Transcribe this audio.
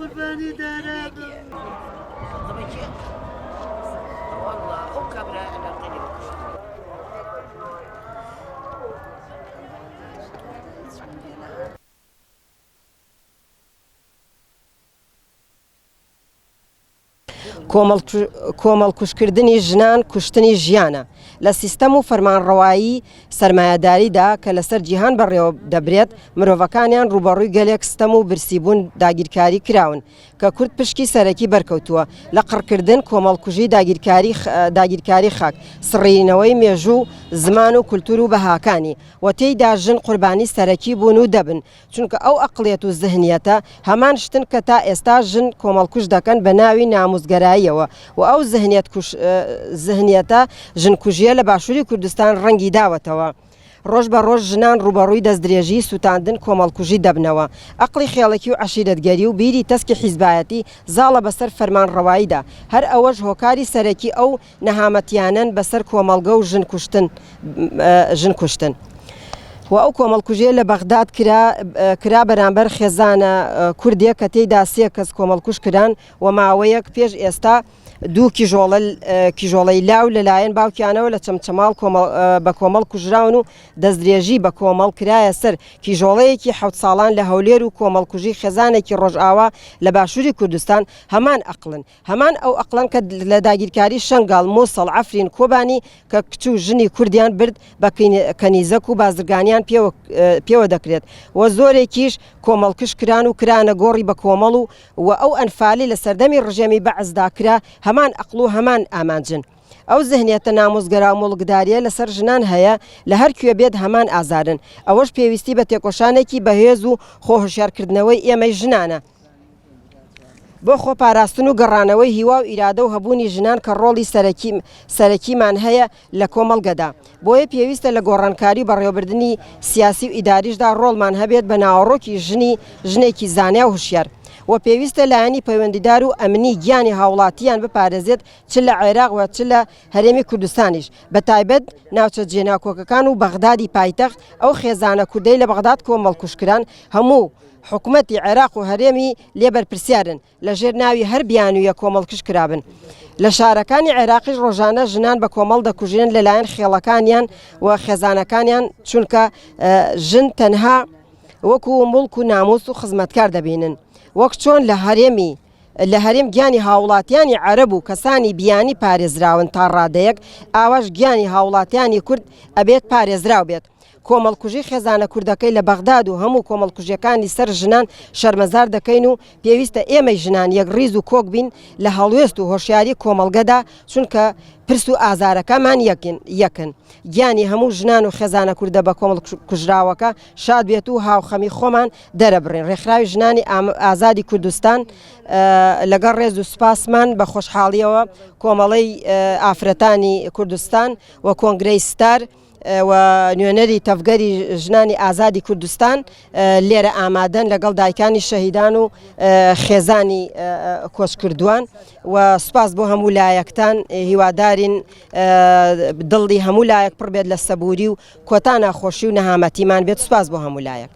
قرباني دارا والله وكبر على القلب. کۆمەڵکوشکردنی ژنان کوشتنی ژیانە لە سیستەم و فەرمانڕەوایی سەرمایەداریدا کە لەسەر جیهان بەڕێوە دەبرێت مرۆڤەکانیان ڕوبەڕووی گەلێک ستەم و برسیبوون داگیرکاری کراون کە کورد پشکی سەرەکی بەرکەوتووە لە قڕکردن کۆمەڵکوژی داگیرکاری خاک سڕینەوەی مێژوو زمان و کولتور و بەهاکانی و تێیدا ژن قوربانی سەرەکی بوون و دەبن چونکە ئەو ئەقڵیەت و زهنیەتە هەمان شتن کە تا ئێستا ژن کۆمەڵکوش دەکەن بە ناوی ناموزگەراییەوە و ئەو زهنیەتە ژنکوژیە لە باشووری کوردستان ڕەنگی داوەتەوە. ڕۆژ بە ڕۆژ ژنان ڕوبەڕووی دەستدرێژی سوتاندن کۆمەڵکوژی دەبنەوە ئەقلی خێڵەکی و عەشیرەتگەری و بیری تەسکی حیزبایەتی زاڵە بەسەر فەرمانڕەواییدا هەر ئەوەش هۆکاری سەرەکی ئەو نەهامەتیانن بەسەر کۆمەڵگە و ژن کوشتن. و ئەو کۆمەڵکوژیە لە بەغداد کرا بەرامبەر خێزانە کوردێک کە تێیدا سێ کەس کۆمەڵکوش کران و ماوەیەک پێش ئێستا دوو کیژۆڵەی لاو لەلایەن باوکیانەوە لە چەمچەماڵ بە کۆمەڵ کوژراون و دەستدرێژی بە کۆمەڵ کرایە سەر کیژۆڵەیەکی حەوت ساڵان لە هەولێر و کۆمەڵکوژی خێزانێکی ڕۆژئاوا لە باشووری کوردستان هەمان ئەقلن هەمان ئەو ئەقلن کە لە داگیرکاری شەنگاڵ مووسڵ عەفرین کۆبانی کە کچ و ژنی کوردیان برد بە کەنیزەک و بازرگانیان پێوە دەکرێت و زۆرێکیش کۆمەڵکش کران و کرانە گۆڕی بە کۆمەڵ و ئەو ئەنفالی لە سەردەمی ڕژێمی بەعزدا کرا هەمان ئەقل و هەمان ئامانجن. ئەو زهنیەتە نامۆزگەرا و مۆڵگداریە لەسەر ژنان هەیە لە هەر کوێ بێت هەمان ئازارن ئەوەش پێویستی بە تێکۆشانێکی بەهێز و خۆهشیارکردنەوەی ئێمەی ژنانە بۆ خۆپاراستن و گەڕانەوەی هیوا و ئیرادە و هەبوونی ژنان کە ڕۆڵی سەرەکیمان هەیە لە کۆمەڵگەدا بۆیە پێویستە لە گۆڕانکاری بەڕێوەبردننی سیاسی و ئیداریشدا ڕۆڵمان هەبێت بە ناوەڕۆکی ژنێکی زانیا و هوشیار و پێویستە لایەنی پەیوەندیدار و ئەمنی گیانی هاوڵاتیان بپارێزێت چ لە عێراق و چ لە هەرێمی کوردستانیش بە تایبەت ناوچە جێناکۆکەکان و بەغدادی پایتەخت ئەو خێزانە کوردەی لە بەغداد کۆمەڵکوشکران هەموو حکوومەتی عێراق و هەرێمی لێبەرپرسیارن لە ژێر ناوی هەر بیانویە کۆمەڵکش کرابن. لە شارەکانی عێراقیش ڕۆژانە ژنان بە کۆمەڵ دەکوژێن لەلایەن خێڵەکانیان و خێزانەکانیان چونکە ژن تەنها وەکو مڵک و ناموس و خزمەتکار دەبینن وەک چۆن لە هەرێم گیانی هاوڵاتیانی عەرەب و کەسانی بیانی پارێزراون تا ڕادەیەک ئاواش گیانی هاوڵاتیانی کورد ئەبێت پارێزراو بێت. کۆمەڵکوژی خێزانە کوردەکەی لە بەغداد و هەموو کۆمەڵکوژیەکانی سەر ژنان شەرمەزار دەکەین و پێویستە ئێمەی ژنان یەک ڕیز و کۆک بین لە هەڵوێست و هۆشیاری کۆمەڵگەدا چونکە پرس و ئازارەکەمان یەکن گیانی هەموو ژنان و خێزانە کوردە بە کۆمەڵکوژراوەکە شاد بێت و هاوخەمی خۆمان دەرەبڕین. ڕێکخراوی ژنانی ئازادی کوردستان لەگەڵ ڕێز و سوپاسمان بە خۆشحاڵیەوە کۆمەڵەی ئافرەتانی کوردستان و کۆنگرەی ستار و نوێنەری تەفگەری ژنانی ئازادی کوردستان لێرە ئامادەن لەگەڵ دایکانی شەهیدان و خێزانی کۆچکردووان و سوپاس بۆ هەموو لایەکتان هیوادارین دڵی هەموو لایەک پڕ بێت لە سەبووری و کۆتا ناخۆشی و نەهامەتیمان بێت. سوپاس بۆ هەموو لایەک.